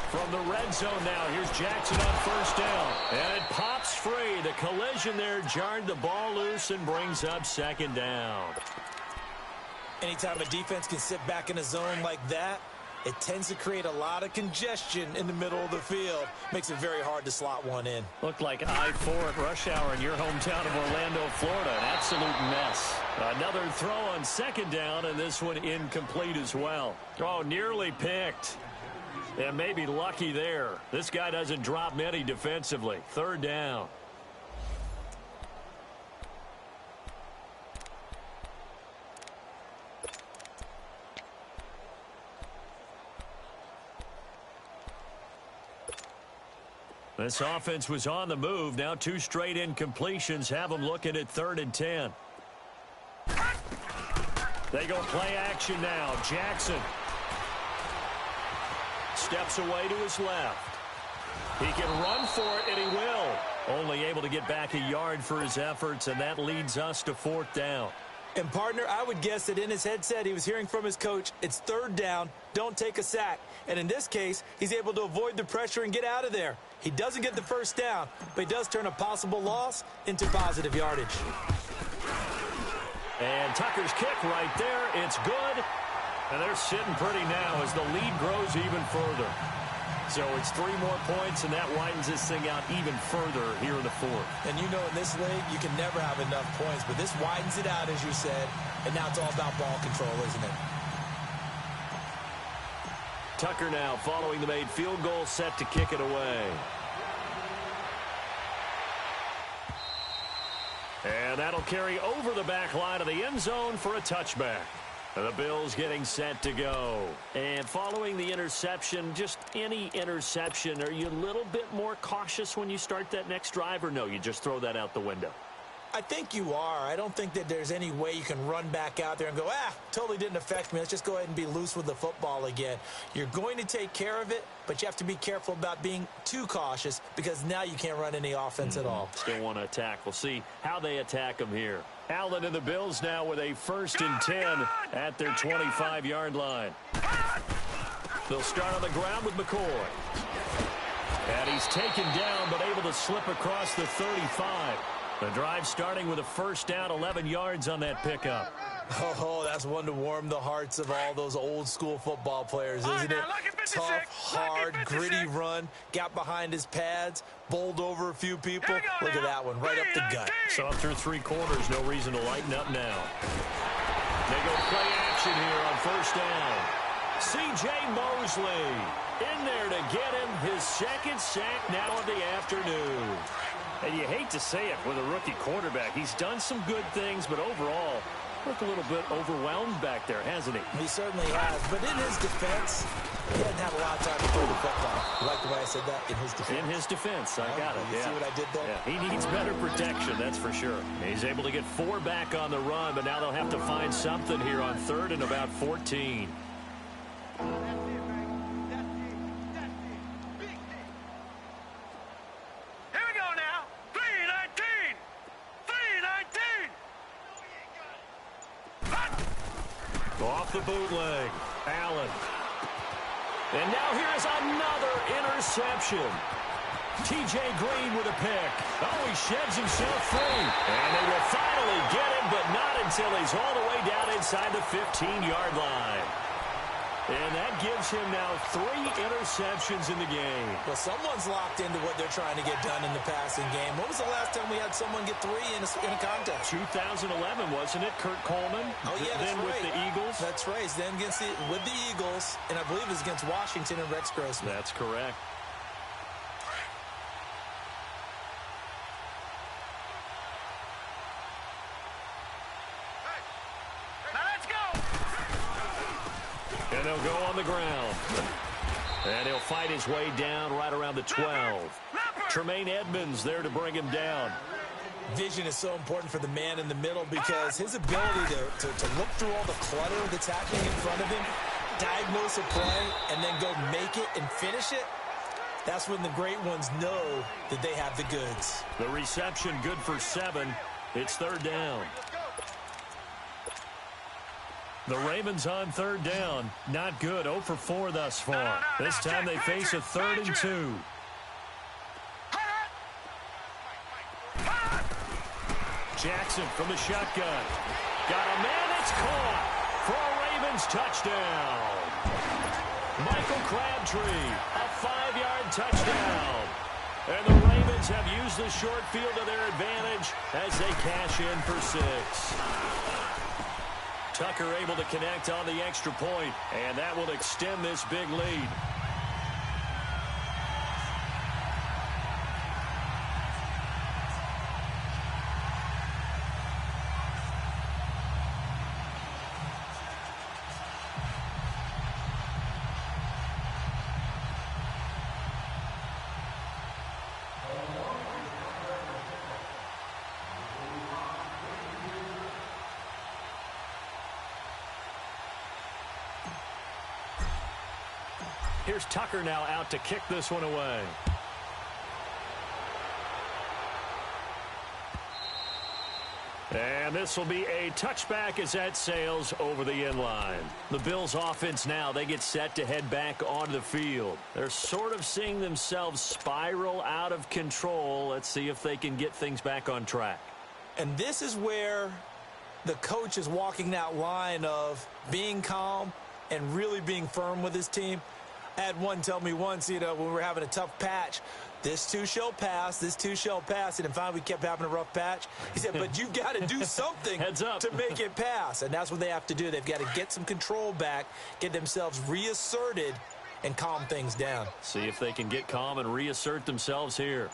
From the red zone now, here's Jackson on first down. And it pops free. The collision there jarred the ball loose and brings up second down. Anytime a defense can sit back in a zone like that, it tends to create a lot of congestion in the middle of the field. Makes it very hard to slot one in. Looked like I-4 at rush hour in your hometown of Orlando, Florida. An absolute mess. Another throw on second down, and this one incomplete as well. Oh, nearly picked. And maybe lucky there. This guy doesn't drop many defensively. Third down. This offense was on the move. Now 2 straight incompletions have them looking at 3rd and 10. They go play action now. Jackson steps away to his left. He can run for it, and he will. Only able to get back a yard for his efforts, and that leads us to 4th down. And, partner, I would guess that in his headset he was hearing from his coach, it's 3rd down, don't take a sack. And in this case, he's able to avoid the pressure and get out of there. He doesn't get the first down, but he does turn a possible loss into positive yardage. And Tucker's kick right there. It's good. And they're sitting pretty now as the lead grows even further. So it's 3 more points, and that widens this thing out even further here in the 4th. And you know in this league, you can never have enough points, but this widens it out, as you said, and now it's all about ball control, isn't it? Tucker now following the made field goal, set to kick it away. And that'll carry over the back line of the end zone for a touchback. The Bills getting set to go. And following the interception, just any interception, are you a little bit more cautious when you start that next drive, or no, you just throw that out the window? I think you are. I don't think that there's any way you can run back out there and go, totally didn't affect me. Let's just go ahead and be loose with the football again. You're going to take care of it, but you have to be careful about being too cautious because now you can't run any offense at all. Still want to attack. We'll see how they attack them here. Allen and the Bills now with a 1st and 10 at their 25-yard line. They'll start on the ground with McCoy. And he's taken down but able to slip across the 35. The drive starting with a 1st down, 11 yards on that pickup. Oh, that's one to warm the hearts of all those old-school football players, isn't it? Tough, hard, gritty run. Got behind his pads, bowled over a few people. Look at that one, right up the gut. So through 3 quarters, no reason to lighten up now. They go play action here on 1st down. C.J. Mosley in there to get him his 2nd sack now of the afternoon. And you hate to say it with a rookie quarterback. He's done some good things, but overall, looked a little bit overwhelmed back there, hasn't he? He certainly has. But in his defense, he hadn't had a lot of time to throw the football. You like the way I said that? In his defense. In his defense. I got it. You see what I did there? Yeah. He needs better protection, that's for sure. He's able to get 4 back on the run, but now they'll have to find something here on 3rd and about 14. Off the bootleg, Allen. And now here is another interception. T.J. Green with a pick. Oh, he sheds himself free. And they will finally get him, but not until he's all the way down inside the 15-yard line. And that gives him now 3 interceptions in the game. Well, someone's locked into what they're trying to get done in the passing game. When was the last time we had someone get 3 in a contest? 2011, wasn't it? Kurt Coleman. Oh, yeah, that's then right. With the Eagles. That's right. Then with the Eagles, and I believe it was against Washington and Rex Grossman. That's correct. And they'll go on the ground. And he'll fight his way down right around the 12. Tremaine Edmonds there to bring him down. Vision is so important for the man in the middle because his ability to look through all the clutter that's happening in front of him, diagnose a play, and then go make it and finish it, that's when the great ones know that they have the goods. The reception good for 7. It's third down. The Ravens on third down. Not good. 0 for 4 thus far. This time they face a 3rd and 2. Jackson from the shotgun. Got a man. It's caught for a Ravens touchdown. Michael Crabtree, a 5-yard touchdown. And the Ravens have used the short field to their advantage as they cash in for 6. Tucker able to connect on the extra point, and that will extend this big lead. Here's Tucker now out to kick this one away. And this will be a touchback as that sails over the end line. The Bills offense now, they get set to head back onto the field. They're sort of seeing themselves spiral out of control. Let's see if they can get things back on track. And this is where the coach is walking that line of being calm and really being firm with his team. I had one tell me once, when we were having a tough patch, this too shall pass, this too shall pass. And then finally we kept having a rough patch. He said, but you've got to do something to make it pass. And that's what they have to do. They've got to get some control back, get themselves reasserted, and calm things down. See if they can get calm and reassert themselves here.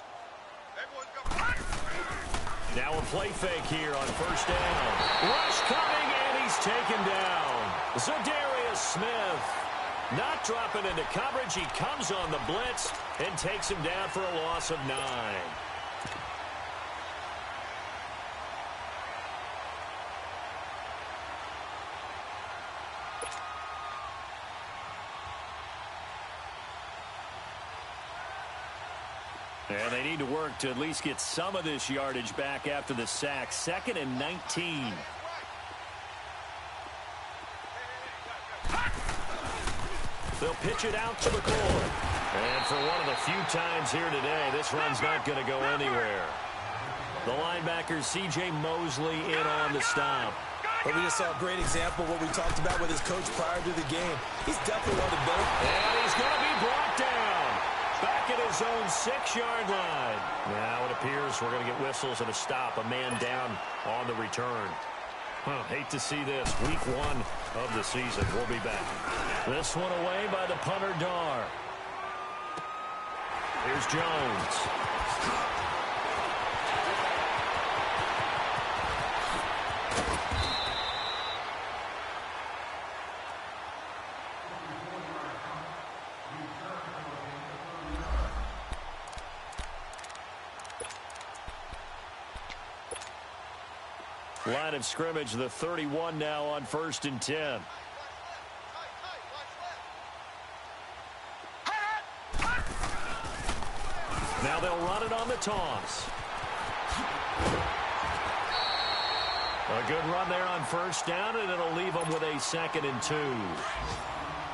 Now a play fake here on first down. Rush coming, and he's taken down. Zadarius Smith. Not dropping into coverage. He comes on the blitz and takes him down for a loss of 9. And they need to work to at least get some of this yardage back after the sack. 2nd and 19. They'll pitch it out to McCoy. And for one of the few times here today, this run's not going to go anywhere. The linebacker, C.J. Mosley, in on the stop. But we just saw a great example of what we talked about with his coach prior to the game. He's definitely one of the better. And he's going to be brought down. Back at his own 6-yard line. Now it appears we're going to get whistles and a stop. A man down on the return. Hate to see this. Week 1 of the season. We'll be back. This one away by the punter, Dar. Here's Jones. Line of scrimmage, the 31 now on 1st and 10. Now they'll run it on the toss. A good run there on first down, and it'll leave them with a 2nd and 2.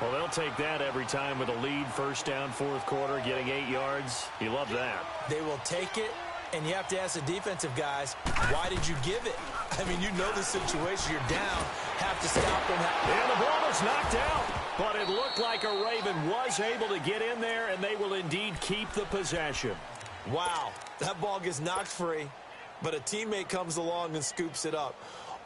Well, they'll take that every time with a lead. First down, 4th quarter, getting 8 yards. You love that. They will take it, and you have to ask the defensive guys, why did you give it? I mean, you know the situation. You're down. Have to stop them. And the ball was knocked out. But it looked like a Raven was able to get in there, and they will indeed keep the possession. Wow. That ball gets knocked free, but a teammate comes along and scoops it up.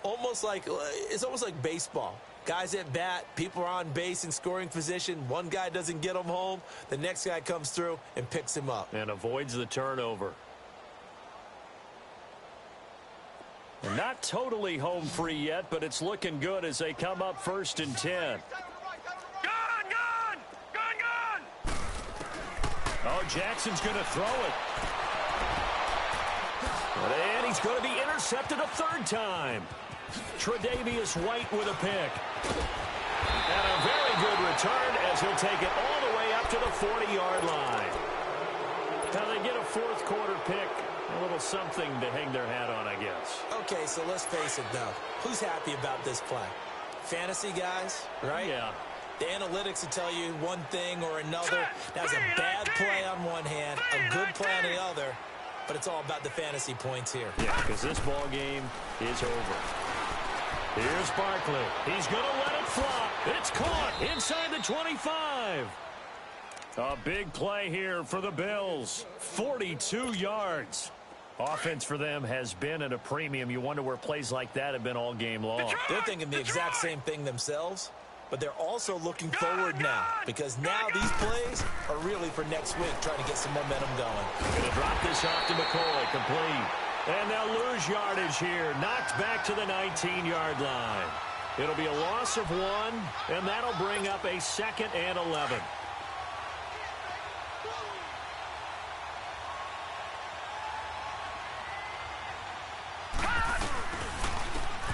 It's almost like baseball. Guys at bat, people are on base in scoring position. One guy doesn't get him home. The next guy comes through and picks him up. And avoids the turnover. Not totally home free yet, but it's looking good as they come up 1st and 10. Gone! Oh, Jackson's going to throw it. And he's going to be intercepted a third time. Tre'Davious White with a pick. And a very good return as he'll take it all the way up to the 40-yard line. Now they get a fourth quarter pick. A little something to hang their hat on, I guess. Okay, so let's face it, though. Who's happy about this play? Fantasy guys, right? Yeah. The analytics will tell you one thing or another. That's a bad play on one hand, a good play on the other, but it's all about the fantasy points here. Yeah, because this ball game is over. Here's Barkley. He's going to let it flop. It's caught inside the 25. A big play here for the Bills. 42 yards. Offense for them has been at a premium. You wonder where plays like that have been all game long. They're thinking the exact same thing themselves, but they're also looking forward now because now these plays are really for next week, trying to get some momentum going. Going to drop this off to McCoy, complete. And they'll lose yardage here. Knocked back to the 19-yard line. It'll be a loss of 1, and that'll bring up a 2nd and 11.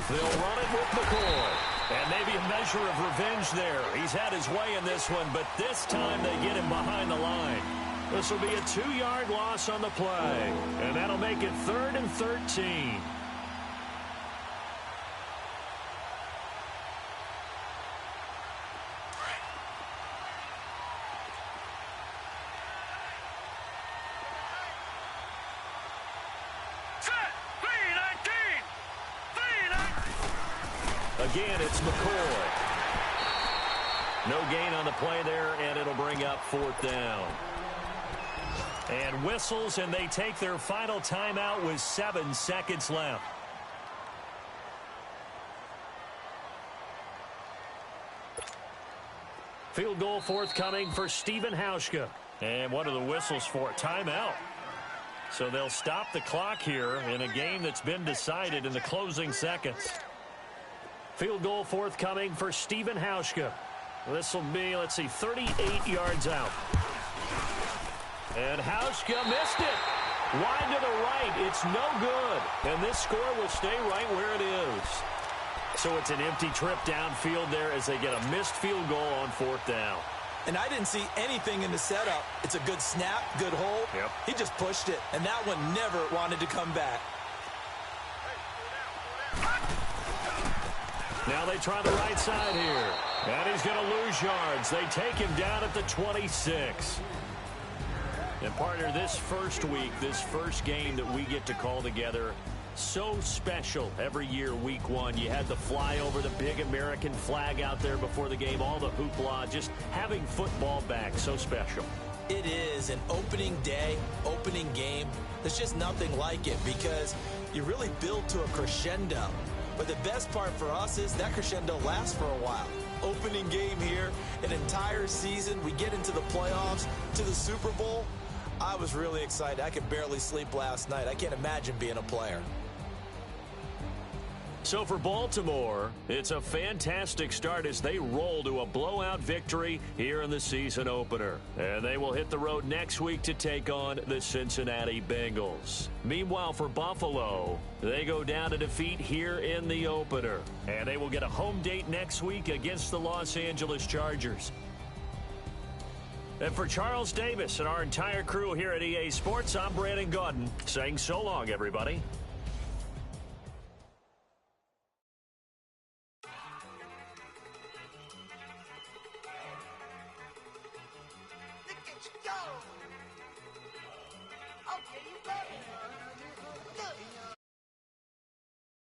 They'll run it with McCoy. And maybe a measure of revenge there. He's had his way in this one, but this time they get him behind the line. This will be a 2-yard loss on the play. And that'll make it 3rd and 13. Again, it's McCoy. No gain on the play there, and it'll bring up 4th down. And whistles, and they take their final timeout with 7 seconds left. Field goal forthcoming for Stephen Hauschka. And what are the whistles for? Timeout. So they'll stop the clock here in a game that's been decided in the closing seconds. Field goal forthcoming for Stephen Hauschka. This will be, 38 yards out. And Hauschka missed it. Wide to the right. It's no good. And this score will stay right where it is. So it's an empty trip downfield there as they get a missed field goal on 4th down. And I didn't see anything in the setup. It's a good snap, good hold. Yep. He just pushed it, and that one never wanted to come back. Now they try the right side here. And he's going to lose yards. They take him down at the 26. And partner, this first week, this first game that we get to call together, so special every year, week 1. You had the flyover, the big American flag out there before the game, all the hoopla, just having football back, so special. It is an opening day, opening game. There's just nothing like it because you really build to a crescendo. But the best part for us is that crescendo lasts for a while. Opening game here, an entire season. We get into the playoffs, to the Super Bowl. I was really excited. I could barely sleep last night. I can't imagine being a player. So for Baltimore, it's a fantastic start as they roll to a blowout victory here in the season opener. And they will hit the road next week to take on the Cincinnati Bengals. Meanwhile, for Buffalo, they go down to defeat here in the opener. And they will get a home date next week against the Los Angeles Chargers. And for Charles Davis and our entire crew here at EA Sports, I'm Brandon Gaudin saying so long, everybody. Look at you go. Okay, you go.